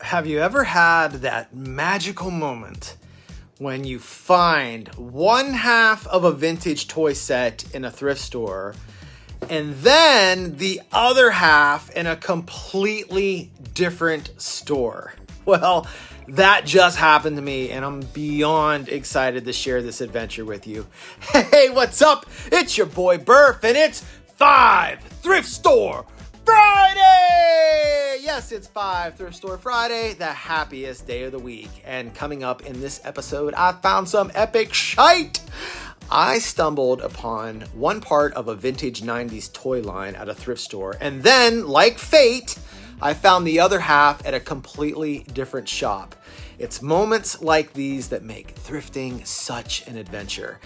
Have you ever had that magical moment when you find one half of a vintage toy set in a thrift store and then the other half in a completely different store? Well, that just happened to me, and I'm beyond excited to share this adventure with you. Hey, what's up? It's your boy Burf, and it's 5 Thrift Store Friday! Yes, it's 5 Thrift Store Friday, the happiest day of the week. And coming up in this episode, I found some epic shite. I stumbled upon one part of a vintage 90s toy line at a thrift store, and then, like fate, I found the other half at a completely different shop. It's moments like these that make thrifting such an adventure.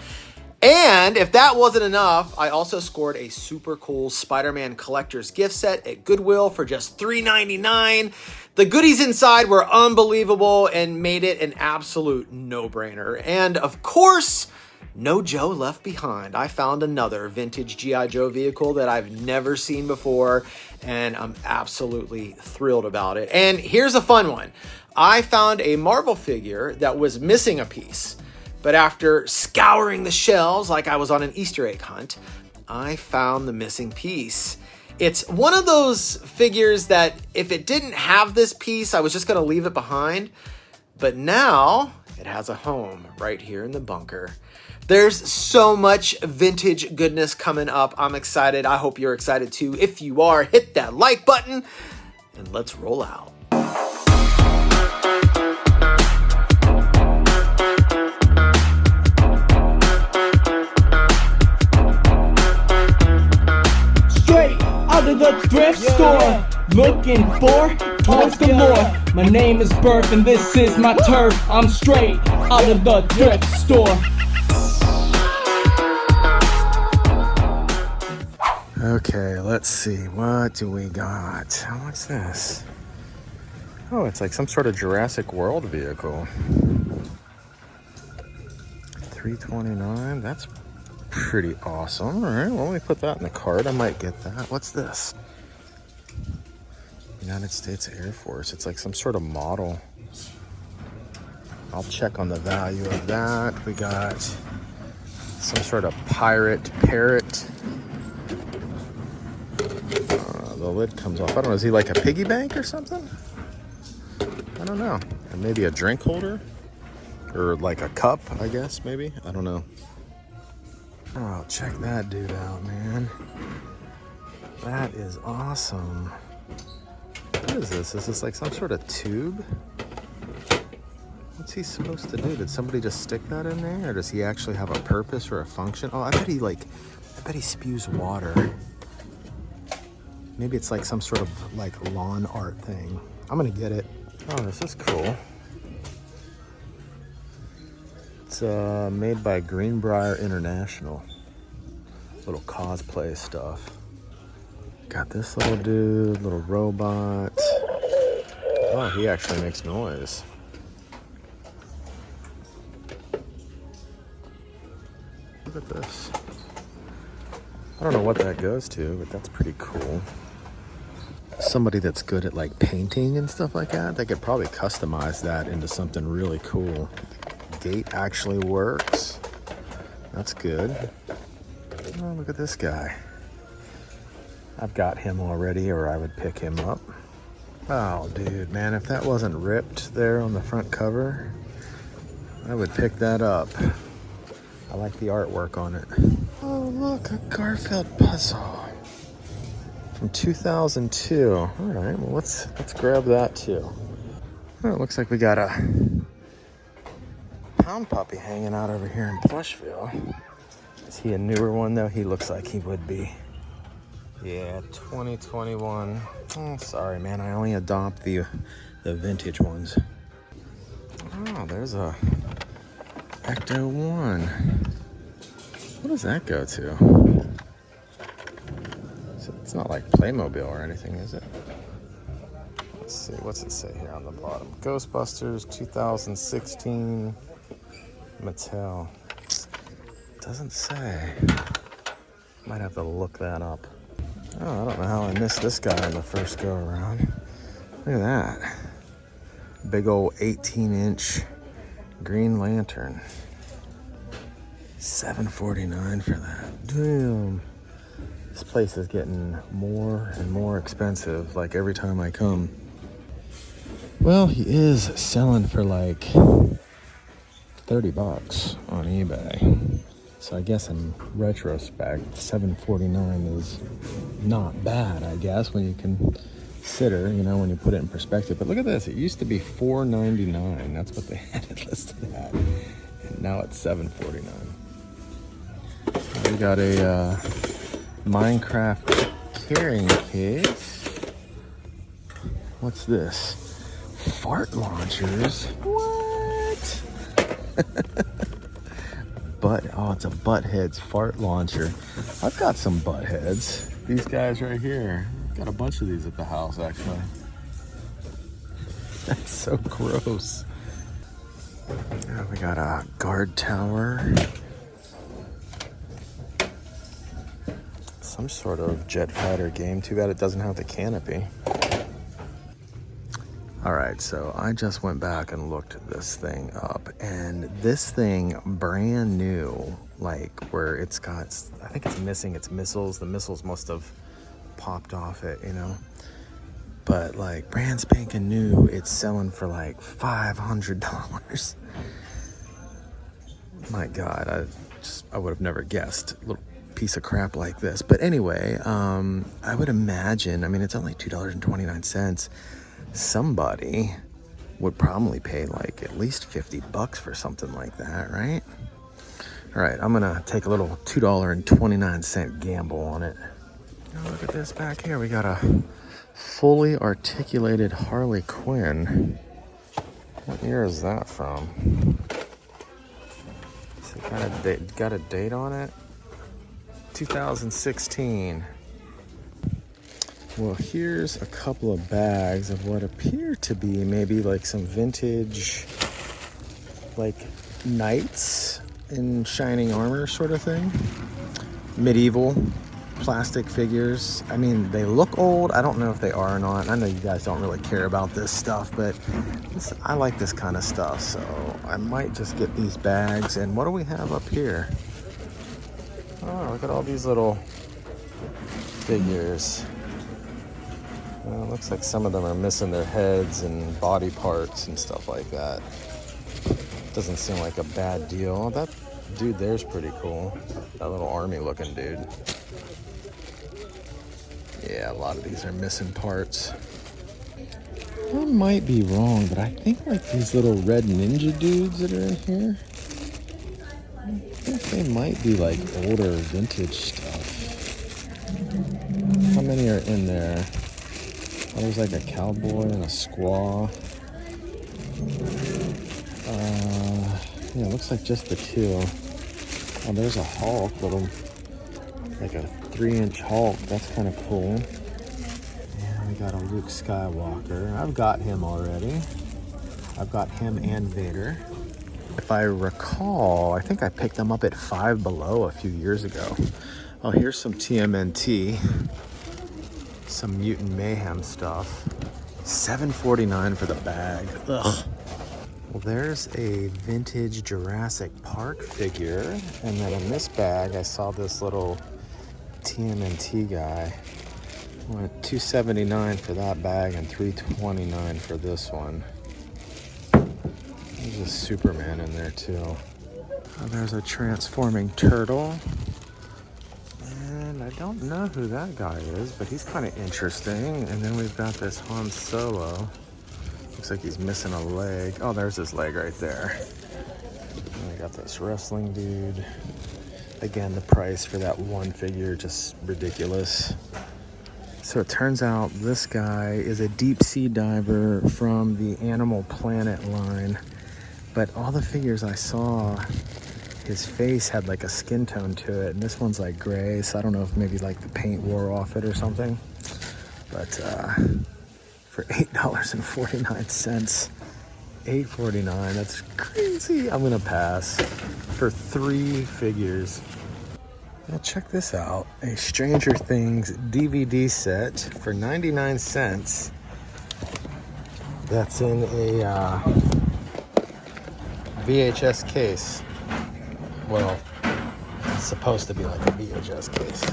And if that wasn't enough, I also scored a super cool Spider-Man collector's gift set at Goodwill for just $3.99. The goodies inside were unbelievable and made it an absolute no-brainer. And of course, no Joe left behind. I found another vintage G.I. Joe vehicle that I've never seen before, and I'm absolutely thrilled about it. And here's a fun one. I found a Marvel figure that was missing a piece, but after scouring the shelves like I was on an Easter egg hunt, I found the missing piece. It's one of those figures that if it didn't have this piece, I was just going to leave it behind, but now it has a home right here in the bunker. There's so much vintage goodness coming up. I'm excited. I hope you're excited too. If you are, hit that like button and let's roll out. Straight out of the thrift store, looking for toys galore. My name is Burf and this is my turf. I'm straight out of the thrift store. Okay, let's see. What do we got? What's this? Oh, it's like some sort of Jurassic World vehicle. $3.29. That's pretty awesome. All right, well, let me put that in the cart. I might get that. What's this? United States Air Force. It's like some sort of model. I'll check on the value of that. We got some sort of pirate parrot. The lid comes off. I don't know. Is he like a piggy bank or something? I don't know. And maybe a drink holder? Or like a cup, I guess, maybe? I don't know. Oh, check that dude out, man. That is awesome. What is this? Is this like some sort of tube? What's he supposed to do? Did somebody just stick that in there? Or does he actually have a purpose or a function? Oh, I bet he spews water. Maybe it's like some sort of like lawn art thing. I'm gonna get it. Oh, this is cool. It's made by Greenbrier International. Little cosplay stuff. Got this little dude, little robot. Oh, he actually makes noise. Look at this. I don't know what that goes to, but that's pretty cool. Somebody that's good at like painting and stuff like that, they could probably customize that into something really cool. The gate actually works. That's good. Oh, look at this guy. I've got him already, or I would pick him up. Oh, dude, man, if that wasn't ripped there on the front cover, I would pick that up. I like the artwork on it. Oh, look, a Garfield puzzle from 2002. All right, well, let's grab that too. Oh, it looks like we got a pound puppy hanging out over here in Plushville. Is he a newer one though? He looks like he would be. Yeah, 2021. Oh, sorry, man. I only adopt the vintage ones. Oh, there's a Ecto 1. What does that go to? It's not like Playmobil or anything, is it? Let's see. What's it say here on the bottom? Ghostbusters 2016 Mattel. Doesn't say. Might have to look that up. Oh, I don't know how I missed this guy on the first go around. Look at that. Big old 18-inch Green Lantern. $7.49 for that. Damn. This place is getting more and more expensive, like every time I come. Well, he is selling for like $30 on eBay. So I guess in retrospect, $7.49 is not bad, I guess, when you consider, you know, when you put it in perspective. But look at this. It used to be $4.99. That's what they had it listed at. And now it's $7.49. We got a Minecraft carrying case. What's this? Fart launchers? What? It's a Buttheads fart launcher. I've got some Buttheads. These guys right here. I've got a bunch of these at the house, actually. That's so gross. We got a guard tower. Some sort of jet fighter game. Too bad it doesn't have the canopy. All right, so I just went back and looked this thing up, and this thing brand new, like where it's got, I think it's missing its missiles. The missiles must have popped off it, you know. But like brand spanking new, it's selling for like $500. My God, I would have never guessed a little piece of crap like this. But anyway, I would imagine, I mean, it's only $2.29. Somebody would probably pay like at least $50 for something like that, right? All right, I'm gonna take a little $2.29 gamble on it. Oh, look at this back here. We got a fully articulated Harley Quinn. What year is that from? Is it got a date on it? 2016. Well, here's a couple of bags of what appear to be maybe like some vintage, like knights in shining armor sort of thing. Medieval plastic figures. I mean, they look old. I don't know if they are or not. I know you guys don't really care about this stuff, but I like this kind of stuff. So I might just get these bags. And what do we have up here? Oh, look at all these little figures. Well, it looks like some of them are missing their heads and body parts and stuff like that. Doesn't seem like a bad deal. That dude there's pretty cool. That little army looking dude. Yeah, a lot of these are missing parts. I might be wrong, but I think like these little red ninja dudes that are in here, I think they might be like older vintage stuff. How many are in there? Oh, there's like a cowboy and a squaw. Yeah, it looks like just the two. Oh, there's a Hulk, like a 3-inch Hulk. That's kind of cool. And we got a Luke Skywalker. I've got him already. I've got him and Vader. If I recall, I think I picked them up at Five Below a few years ago. Oh, here's some TMNT. Some Mutant Mayhem stuff. $7.49 for the bag. Ugh. Well, there's a vintage Jurassic Park figure. And then in this bag, I saw this little TMNT guy. I went $2.79 for that bag and $3.29 for this one. There's a Superman in there too. Oh, there's a transforming turtle. And I don't know who that guy is, but he's kind of interesting. And then we've got this Han Solo. Looks like he's missing a leg. Oh, there's his leg right there. And we got this wrestling dude. Again, the price for that one figure, just ridiculous. So it turns out this guy is a deep sea diver from the Animal Planet line. But all the figures I saw, his face had like a skin tone to it. And this one's like gray, so I don't know if maybe like the paint wore off it or something. But for $8.49, $8.49, that's crazy. I'm gonna pass for 3 figures. Now check this out, a Stranger Things DVD set for 99 cents. that's in a VHS case. Well, it's supposed to be like a VHS case.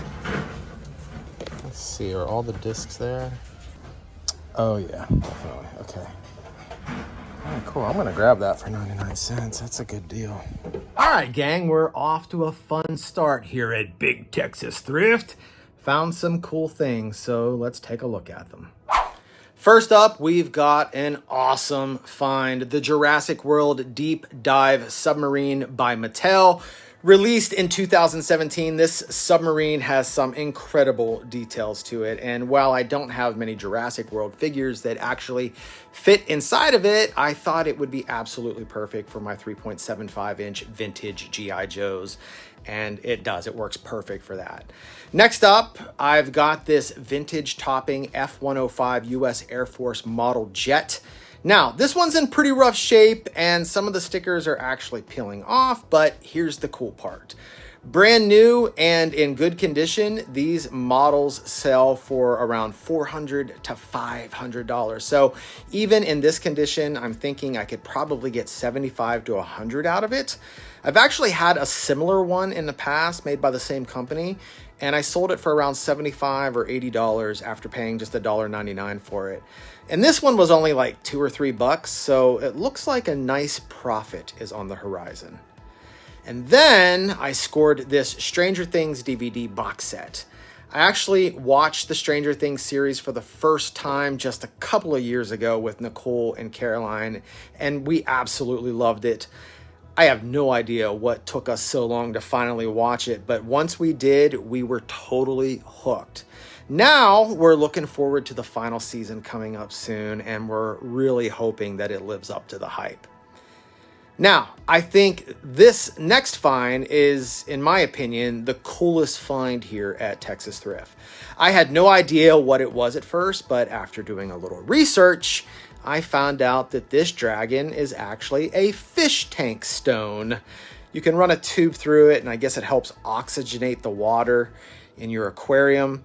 Let's see, are all the discs there? Oh yeah, definitely. Okay. All right, cool. I'm gonna grab that for 99 cents. That's a good deal. All right, gang, we're off to a fun start here at Big Texas Thrift. Found some cool things, so let's take a look at them. First up, we've got an awesome find, the Jurassic World Deep Dive Submarine by Mattel. Released in 2017, this submarine has some incredible details to it. And while I don't have many Jurassic World figures that actually fit inside of it, I thought it would be absolutely perfect for my 3.75-inch vintage G.I. Joes. And it does. It works perfect for that. Next up, I've got this vintage topping F-105 U.S. Air Force model jet. Now, this one's in pretty rough shape, and some of the stickers are actually peeling off, but here's the cool part. Brand new and in good condition, these models sell for around $400 to $500. So even in this condition, I'm thinking I could probably get $75 to $100 out of it. I've actually had a similar one in the past made by the same company, and I sold it for around $75 or $80 after paying just $1.99 for it. And this one was only like $2 or $3, so it looks like a nice profit is on the horizon. And then I scored this Stranger Things DVD box set. I actually watched the Stranger Things series for the first time just a couple of years ago with Nicole and Caroline, and we absolutely loved it. I have no idea what took us so long to finally watch it, but once we did, we were totally hooked. Now we're looking forward to the final season coming up soon, and we're really hoping that it lives up to the hype. Now, I think this next find is, in my opinion, the coolest find here at Texas Thrift. I had no idea what it was at first, but after doing a little research, I found out that this dragon is actually a fish tank stone. You can run a tube through it, and I guess it helps oxygenate the water in your aquarium.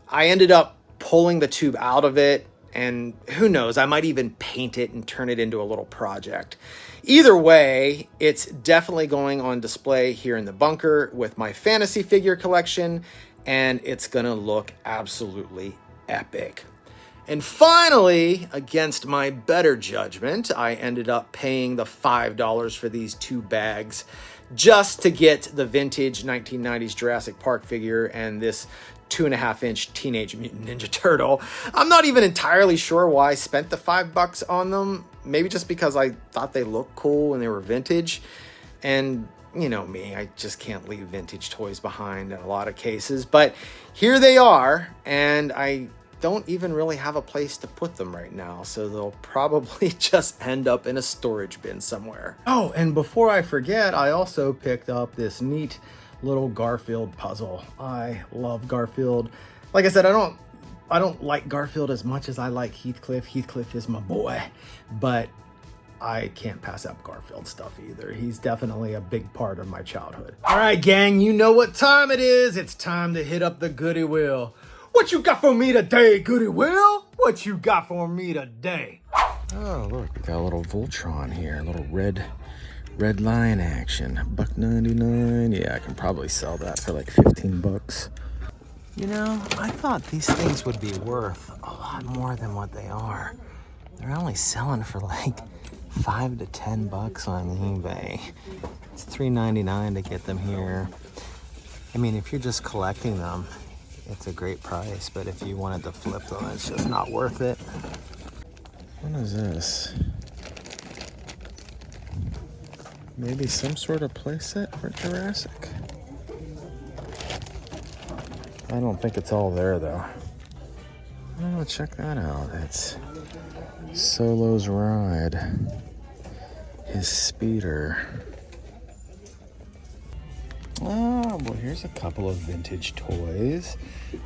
I ended up pulling the tube out of it, and who knows, I might even paint it and turn it into a little project. Either way, it's definitely going on display here in the bunker with my fantasy figure collection, and it's gonna look absolutely epic. And finally, against my better judgment, I ended up paying the $5 for these two bags just to get the vintage 1990s Jurassic Park figure and this 2.5-inch Teenage Mutant Ninja Turtle. I'm not even entirely sure why I spent the $5 on them. Maybe just because I thought they looked cool and they were vintage. And you know me, I just can't leave vintage toys behind in a lot of cases. But here they are, and I don't even really have a place to put them right now, so they'll probably just end up in a storage bin somewhere. Oh, and before I forget, I also picked up this neat little Garfield puzzle. I love Garfield. Like I said, I don't like Garfield as much as I like Heathcliff. Heathcliff is my boy, but I can't pass up Garfield stuff either. He's definitely a big part of my childhood. All right, gang, you know what time it is. It's time to hit up the Goody Will. What you got for me today, Goody Will? What you got for me today? Oh, look, we got a little Voltron here, a little red line action. $1.99. Yeah, I can probably sell that for like $15. You know, I thought these things would be worth a lot more than what they are. They're only selling for like $5 to $10 on eBay. It's $3.99 to get them here. I mean, if you're just collecting them, it's a great price, but if you wanted to flip them, it's just not worth it. What is this? Maybe some sort of playset for Jurassic? I don't think it's all there, though. Oh, check that out. It's Solo's Ride. His speeder. Oh, well, here's a couple of vintage toys.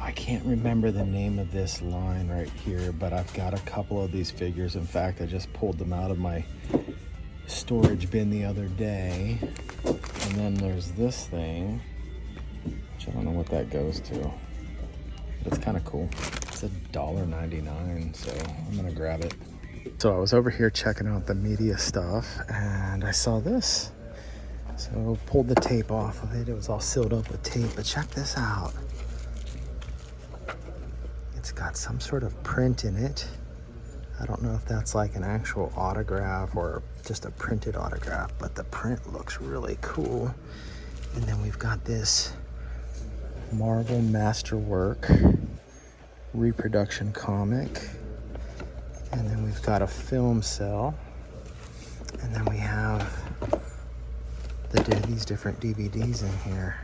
I can't remember the name of this line right here, but I've got a couple of these figures. In fact, I just pulled them out of my storage bin the other day. And then there's this thing, which I don't know what that goes to, but it's kind of cool. It's $1.99, so I'm gonna grab it. So I was over here checking out the media stuff and I saw this. So pulled the tape off of it. It was all sealed up with tape, but check this out. It's got some sort of print in it. I don't know if that's like an actual autograph or just a printed autograph, but the print looks really cool. And then we've got this Marvel Masterwork reproduction comic. And then we've got a film cell. And then we have these different DVDs in here.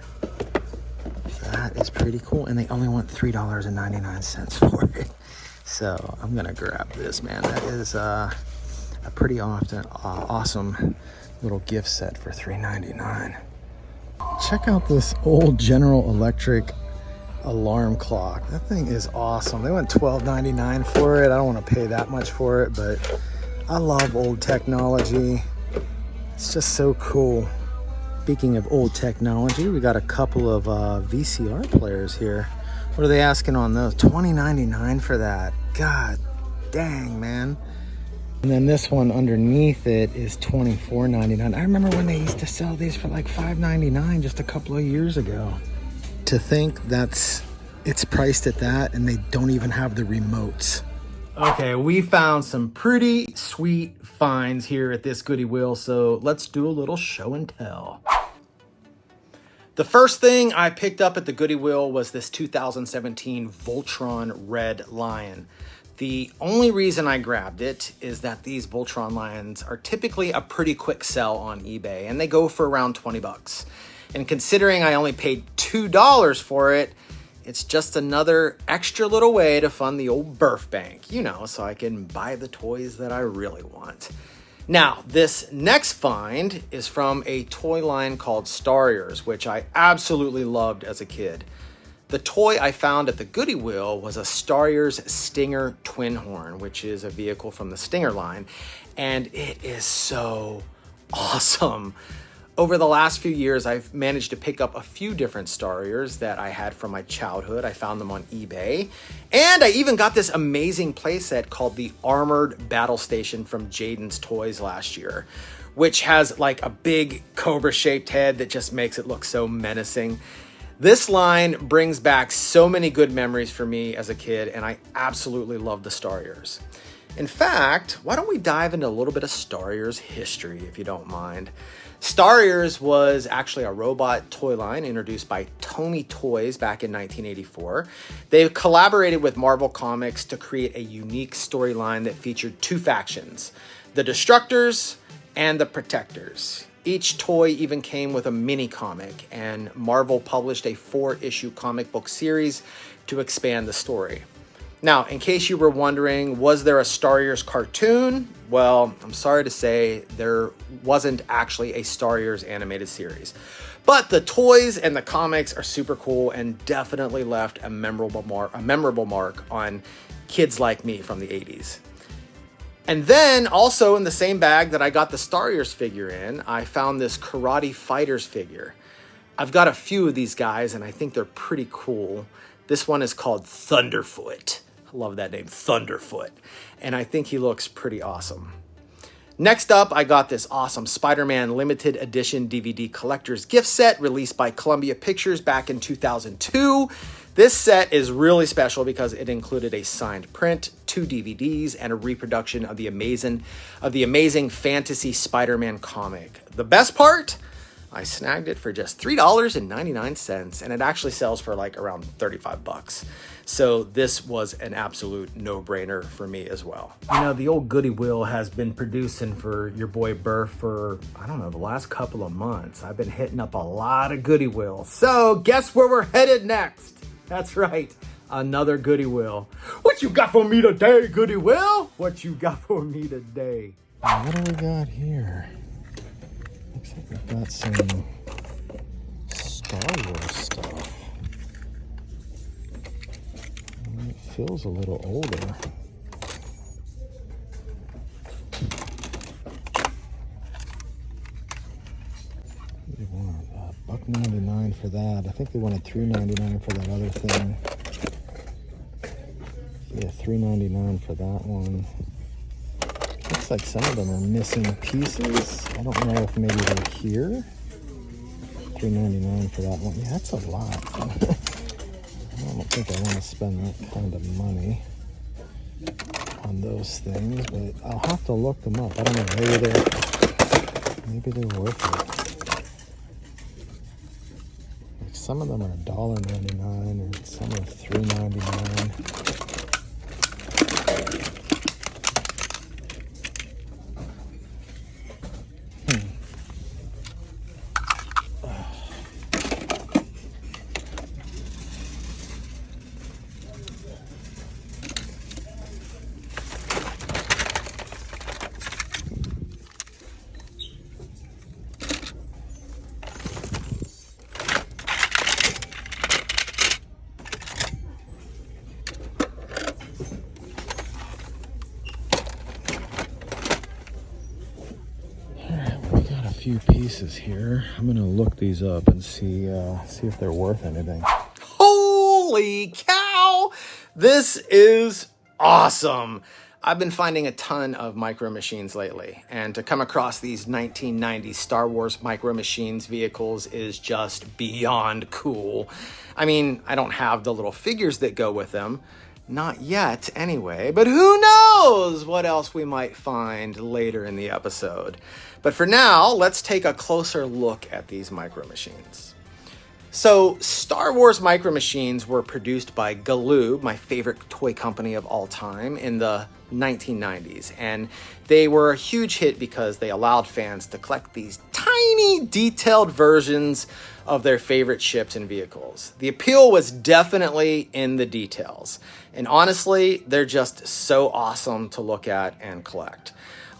That is pretty cool. And they only want $3.99 for it. So I'm gonna grab this, man. That is a pretty awesome little gift set for $3.99. Check out this old General Electric alarm clock. That thing is awesome. They went $12.99 for it. I don't want to pay that much for it, but I love old technology. It's just so cool. Speaking of old technology, we got a couple of VCR players here. What are they asking on those? $20.99 for that. God dang, man. And then this one underneath it is $24.99. I remember when they used to sell these for like $5.99 just a couple of years ago. To think it's priced at that and they don't even have the remotes. Okay, we found some pretty sweet finds here at this Goody Will, so let's do a little show and tell. The first thing I picked up at the Goody Will was this 2017 Voltron Red Lion. The only reason I grabbed it is that these Voltron Lions are typically a pretty quick sell on eBay, and they go for around 20 bucks. And considering I only paid $2 for it, it's just another extra little way to fund the old birth bank, you know, so I can buy the toys that I really want. Now, this next find is from a toy line called Starriers, which I absolutely loved as a kid. The toy I found at the Goody Will was a Starriers Stinger Twin Horn, which is a vehicle from the Stinger line, and it is so awesome. Over the last few years, I've managed to pick up a few different Starriers that I had from my childhood. I found them on eBay. And I even got this amazing playset called the Armored Battle Station from Jaden's Toys last year, which has like a big cobra-shaped head that just makes it look so menacing. This line brings back so many good memories for me as a kid, and I absolutely love the Starriers. In fact, why don't we dive into a little bit of Starriers history, if you don't mind. Starriers was actually a robot toy line introduced by Tomy Toys back in 1984. They collaborated with Marvel Comics to create a unique storyline that featured two factions, the Destructors and the Protectors. Each toy even came with a mini comic, and Marvel published a 4-issue comic book series to expand the story. Now, in case you were wondering, was there a Starriers cartoon? Well, I'm sorry to say there wasn't actually a Starriers animated series. But the toys and the comics are super cool and definitely left a memorable mark on kids like me from the 80s. And then also in the same bag that I got the Starriers figure in, I found this Karate Fighters figure. I've got a few of these guys and I think they're pretty cool. This one is called Thunderfoot. I love that name, Thunderfoot. And I think he looks pretty awesome. Next up, I got this awesome Spider-Man limited edition DVD collector's gift set released by Columbia Pictures back in 2002. This set is really special because it included a signed print, 2 DVDs, and a reproduction of the amazing fantasy Spider-Man comic. The best part? I snagged it for just $3.99, and it actually sells for like around 35 bucks. So this was an absolute no-brainer for me as well. You know, the old Goody Will has been producing for your boy Burr for, I don't know, the last couple of months. I've been hitting up a lot of Goody Will. So guess where we're headed next? That's right, another Goody Will. What you got for me today, Goody Will? What you got for me today? What do we got here? Looks like we've got some Star Wars stuff. It feels a little older. They wanted $1.99 for that. I think they wanted $3.99 for that other thing. Yeah, $3.99 for that one. like some of them are missing pieces. I don't know if maybe they're here. $3.99 for that one. Yeah, that's a lot. I don't think I want to spend that kind of money on those things, but I'll have to look them up. I don't know, maybe they're worth it. Like some of them are $1.99 or some are $3.99. Few pieces here. I'm gonna look these up and see if they're worth anything. Holy cow! This is awesome. I've been finding a ton of micro machines lately, and to come across these 1990s Star Wars micro machines vehicles is just beyond cool. I mean, I don't have the little figures that go with them. Not yet, anyway, but who knows what else we might find later in the episode. But for now, let's take a closer look at these micro machines. So, Star Wars micro machines were produced by Goodwill, my favorite toy company of all time, in the 1990s. And they were a huge hit because they allowed fans to collect these tiny, detailed versions of their favorite ships and vehicles. The appeal was definitely in the details. And honestly, they're just so awesome to look at and collect.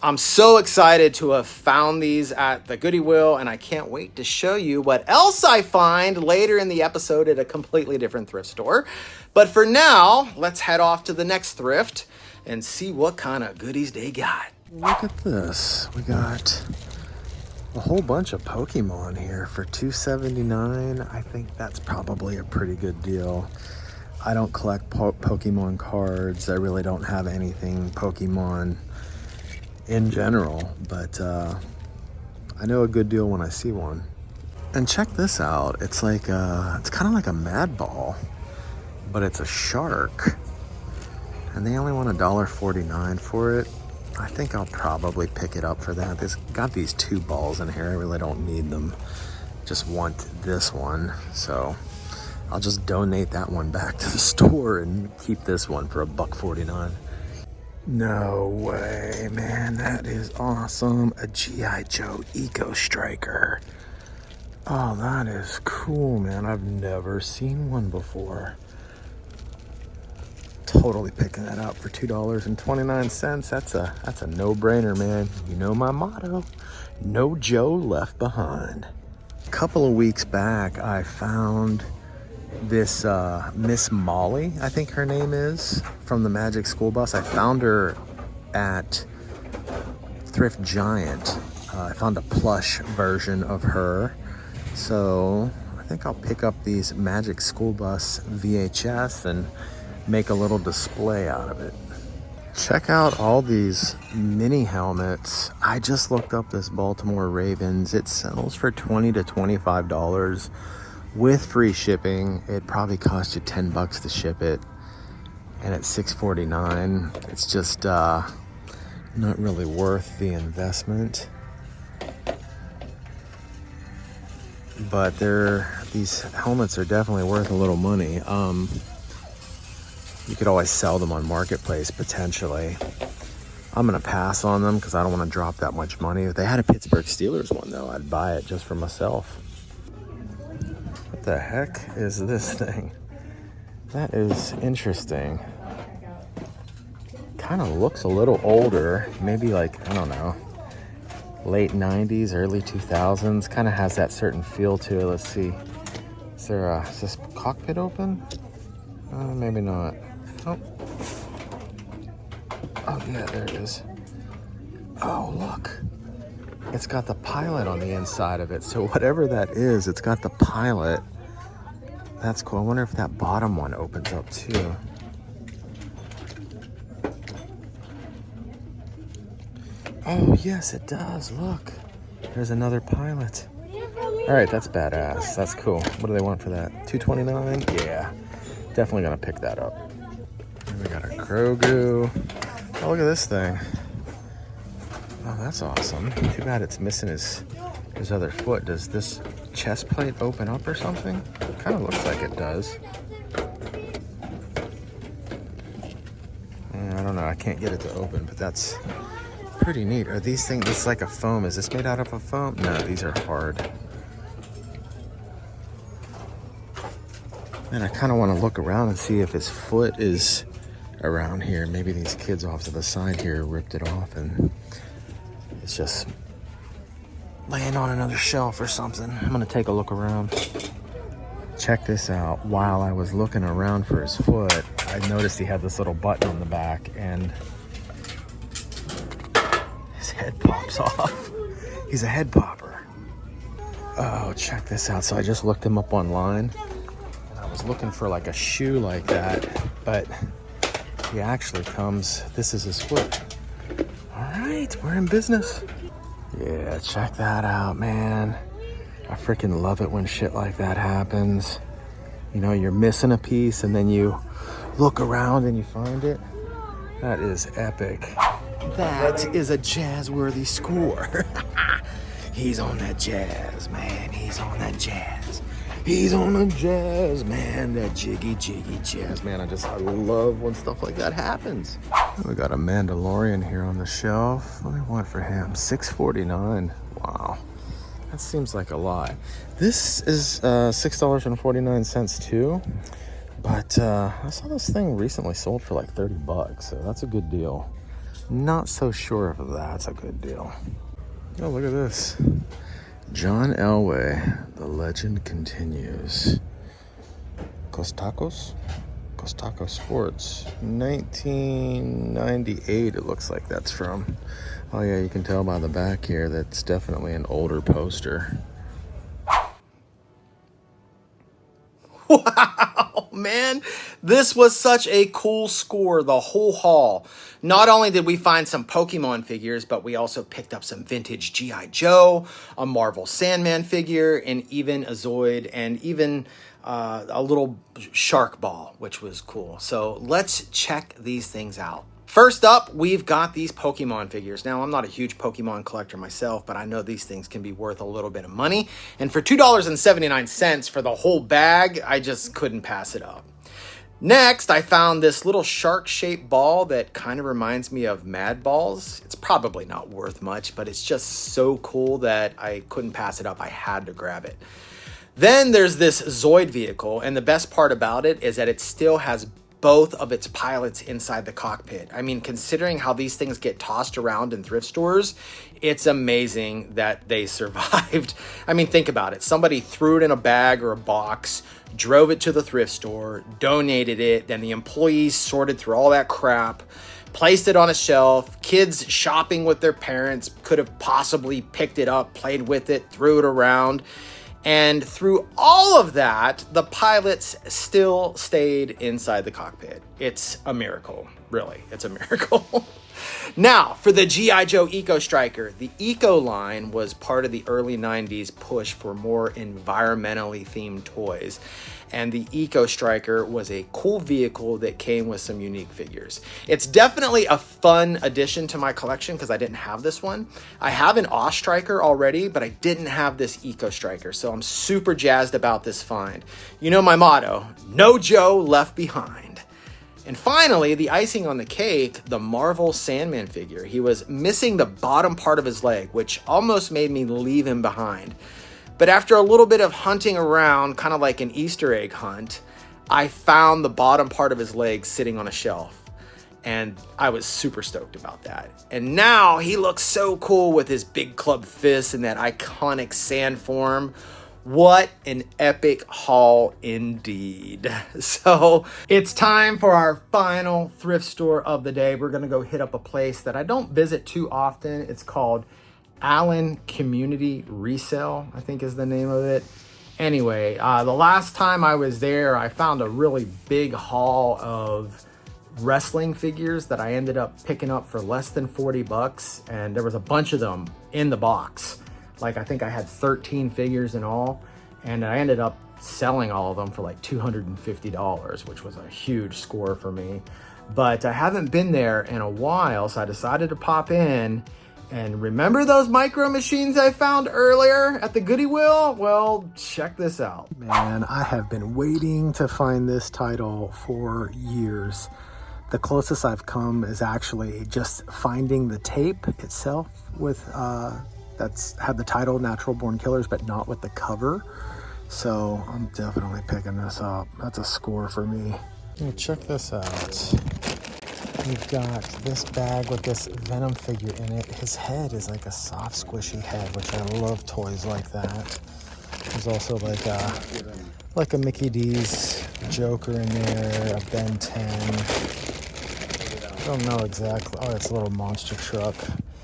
I'm so excited to have found these at the Goody Will, and I can't wait to show you what else I find later in the episode at a completely different thrift store. But for now, let's head off to the next thrift and see what kind of goodies they got. Look at this. We got a whole bunch of Pokemon here for $2.79. I think that's probably a pretty good deal. I don't collect Pokemon cards. I really don't have anything Pokemon in general, but I know a good deal when I see one. And check this out. It's like it's kind of like a Mad Ball, but it's a shark. And they only want $1.49 for it. I think I'll probably pick it up for that. It's got these two balls in here. I really don't need them. Just want this one. So I'll just donate that one back to the store and keep this one for $1.49. No way, man. That is awesome. A G.I. Joe Eco Striker. Oh, that is cool, man. I've never seen one before. Totally picking that up for $2.29. That's a no-brainer, man. You know my motto. No Joe left behind. A couple of weeks back, I found this Miss Molly, I think her name is, from the Magic School Bus. I found her at Thrift Giant. I found a plush version of her. So I think I'll pick up these Magic School Bus VHS and make a little display out of it. Check out all these mini helmets. I just looked up this Baltimore Ravens. It sells for $20 to $25 with free shipping. It probably cost you $10 to ship it, and at $6.49, it's just not really worth the investment. But these helmets are definitely worth a little money. You could always sell them on Marketplace potentially. I'm gonna pass on them because I don't want to drop that much money. If they had a Pittsburgh Steelers one though, I'd buy it just for myself. What the heck is this thing? That is interesting. Kind of looks a little older, maybe like, I don't know, late 90s, early 2000s. Kind of has that certain feel to it. Let's see. Is this cockpit open? Maybe not. Oh. Oh yeah, there it is. Oh, look. It's got the pilot on the inside of it. So whatever that is, it's got the pilot. That's cool. I wonder if that bottom one opens up too. Oh, yes, it does. Look, there's another pilot. All right, that's badass. That's cool. What do they want for that? $229? Yeah, definitely gonna pick that up. And we got a Grogu. Oh, look at this thing. Oh, that's awesome. Too bad it's missing his other foot. Does this chest plate open up or something? Kind of looks like it does. I don't know. I can't get it to open, but that's pretty neat. Are these things? It's like a foam. Is this made out of a foam? No, these are hard. And I kind of want to look around and see if his foot is around here. Maybe these kids off to the side here ripped it off and it's just laying on another shelf or something. I'm gonna take a look around. Check this out. While I was looking around for his foot, I noticed he had this little button on the back and his head pops off. He's a head popper. Oh, check this out. So I just looked him up online. I was looking for like a shoe like that, but he actually comes, this is his foot. All right, we're in business. Yeah, check that out, man. I freaking love it when shit like that happens. You know, you're missing a piece and then you look around and you find it. That is epic. That is a jazz-worthy score. He's on that jazz, man. He's on that jazz. He's on the jazz, man. That jiggy jazz, man. I love when stuff like that happens. We got a Mandalorian here on the shelf. What do we want for him? $6.49. Wow. That seems like a lot. This is $6.49 too. But I saw this thing recently sold for like $30, so that's a good deal. Not so sure if that's a good deal. Oh, look at this. John Elway, the legend continues. Costaco Sports, 1998 it looks like that's from. Oh yeah, you can tell by the back here that's definitely an older poster. Wow, man, this was such a cool score, the whole haul. Not only did we find some Pokemon figures, but we also picked up some vintage G.I. Joe, a Marvel Sandman figure, and even a Zoid, and even a little shark ball, which was cool. So let's check these things out. First up, we've got these Pokemon figures. Now, I'm not a huge Pokemon collector myself, but I know these things can be worth a little bit of money. And for $2.79 for the whole bag, I just couldn't pass it up. Next, I found this little shark-shaped ball that kind of reminds me of Mad Balls. It's probably not worth much, but it's just so cool that I couldn't pass it up. I had to grab it. Then there's this Zoid vehicle, and the best part about it is that it still has both of its pilots inside the cockpit. I mean, considering how these things get tossed around in thrift stores, it's amazing that they survived. I mean, think about it. Somebody threw it in a bag or a box, drove it to the thrift store, donated it, then the employees sorted through all that crap, placed it on a shelf. Kids shopping with their parents could have possibly picked it up, played with it, threw it around. And through all of that, the pilots still stayed inside the cockpit. It's a miracle, really. It's a miracle. Now, for the G.I. Joe Eco Striker, the Eco line was part of the early 90s push for more environmentally themed toys. And the Eco Striker was a cool vehicle that came with some unique figures. It's definitely a fun addition to my collection because I didn't have this one. I have an Oz Striker already, but I didn't have this Eco Striker, so I'm super jazzed about this find. You know my motto, no Joe left behind. And finally, the icing on the cake, the Marvel Sandman figure. He was missing the bottom part of his leg, which almost made me leave him behind. But after a little bit of hunting around, kind of like an Easter egg hunt, I found the bottom part of his leg sitting on a shelf. And I was super stoked about that. And now he looks so cool with his big club fists and that iconic sand form. What an epic haul indeed. So it's time for our final thrift store of the day. We're going to go hit up a place that I don't visit too often. It's called Allen Community Resale, I think is the name of it. Anyway, the last time I was there, I found a really big haul of wrestling figures that I ended up picking up for less than 40 bucks. And there was a bunch of them in the box. Like, I think I had 13 figures in all, and I ended up selling all of them for like $250, which was a huge score for me. But I haven't been there in a while, so I decided to pop in. And remember those micro machines I found earlier at the Goody Will? Well, check this out. Man, I have been waiting to find this title for years. The closest I've come is actually just finding the tape itself with that's had the title Natural Born Killers, but not with the cover. So I'm definitely picking this up. That's a score for me. Hey, check this out. We've got this bag with this Venom figure in it. His head is like a soft, squishy head, which I love toys like that. There's also like a Mickey D's Joker in there, a Ben 10. I don't know exactly. Oh, it's a little monster truck.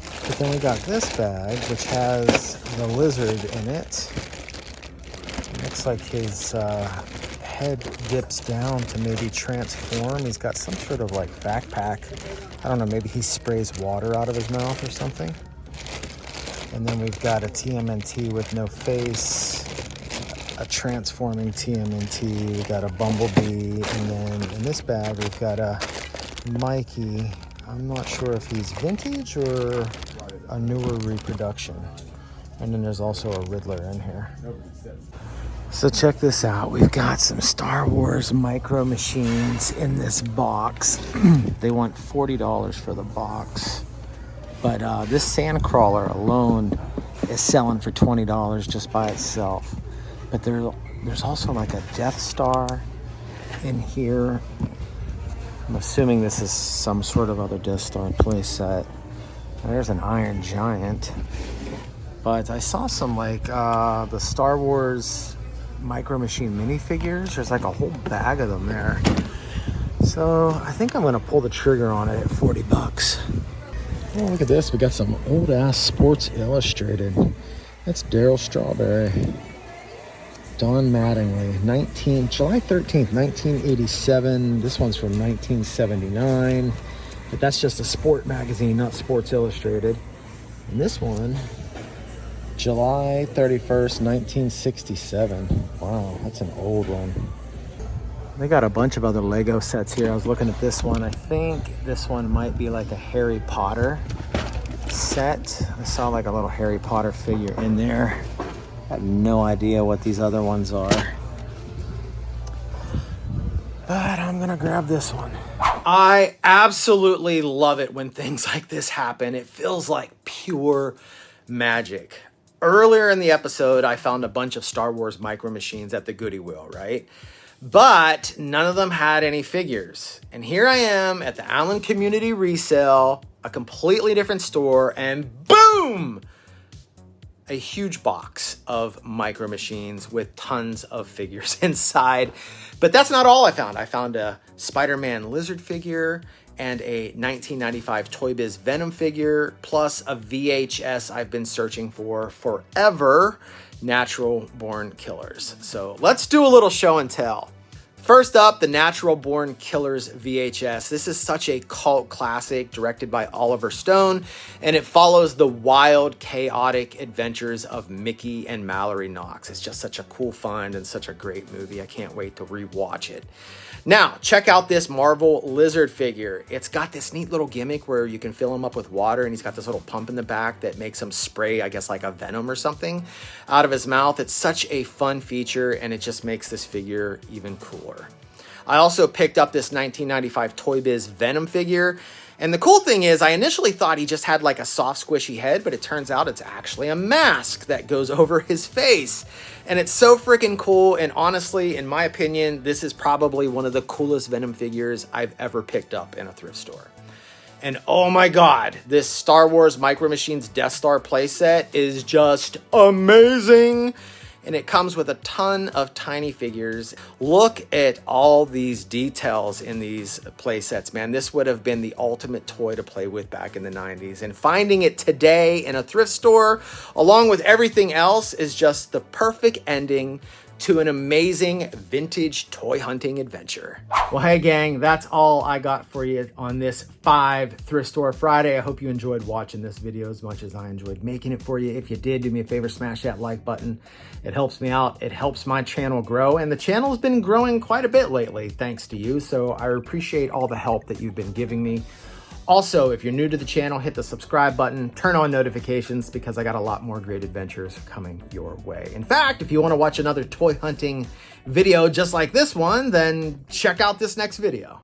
But then we got this bag, which has the lizard in it. Looks like his head dips down to maybe transform. He's got some sort of like backpack. I don't know, maybe he sprays water out of his mouth or something. And then we've got a TMNT with no face, a transforming TMNT, we've got a Bumblebee, and then in this bag we've got a Mikey. I'm not sure if he's vintage or a newer reproduction. And then there's also a Riddler in here. So check this out. We've got some Star Wars micro machines in this box. They want $40 for the box. But this Sandcrawler alone is selling for $20 just by itself. But there's also like a Death Star in here. I'm assuming this is some sort of other Death Star playset. There's an Iron Giant. But I saw some like the Star Wars Micro Machine minifigures. There's like a whole bag of them there. So I think I'm gonna pull the trigger on it at 40 bucks. Oh, look at this. We got some old ass Sports Illustrated. That's Daryl Strawberry. Don Mattingly, July 13th, 1987. This one's from 1979. But that's just a sport magazine, not Sports Illustrated. And this one, July 31st, 1967. Wow, that's an old one. They got a bunch of other Lego sets here. I was looking at this one. I think this one might be like a Harry Potter set. I saw like a little Harry Potter figure in there. I have no idea what these other ones are. But I'm gonna grab this one. I absolutely love it when things like this happen. It feels like pure magic. Earlier in the episode, I found a bunch of Star Wars micro machines at the Goody Will, right? But none of them had any figures. And here I am at the Allen Community Resale, a completely different store, and boom! A huge box of micro machines with tons of figures inside. But that's not all I found. I found a Spider-Man lizard figure and a 1995 Toy Biz Venom figure, plus a VHS I've been searching for forever, Natural Born Killers. So let's do a little show and tell. First up, the Natural Born Killers VHS. This is such a cult classic directed by Oliver Stone, and it follows the wild, chaotic adventures of Mickey and Mallory Knox. It's just such a cool find and such a great movie. I can't wait to rewatch it. Now, check out this Marvel lizard figure. It's got this neat little gimmick where you can fill him up with water, and he's got this little pump in the back that makes him spray, I guess, like a venom or something out of his mouth. It's such a fun feature, and it just makes this figure even cooler. I also picked up this 1995 Toy Biz Venom figure. And the cool thing is, I initially thought he just had like a soft, squishy head, but it turns out it's actually a mask that goes over his face. And it's so freaking cool. And honestly, in my opinion, this is probably one of the coolest Venom figures I've ever picked up in a thrift store. And oh my God, this Star Wars Micro Machines Death Star playset is just amazing. And it comes with a ton of tiny figures. Look at all these details in these play sets, man. This would have been the ultimate toy to play with back in the 90s. And finding it today in a thrift store, along with everything else, is just the perfect ending to an amazing vintage toy hunting adventure. Well, hey gang, that's all I got for you on this 5 Thrift Store Friday. I hope you enjoyed watching this video as much as I enjoyed making it for you. If you did, do me a favor, smash that like button. It helps me out. It helps my channel grow, and the channel's been growing quite a bit lately thanks to you, so I appreciate all the help that you've been giving me. Also, if you're new to the channel, hit the subscribe button, turn on notifications, because I got a lot more great adventures coming your way. In fact, if you want to watch another toy hunting video just like this one, then check out this next video.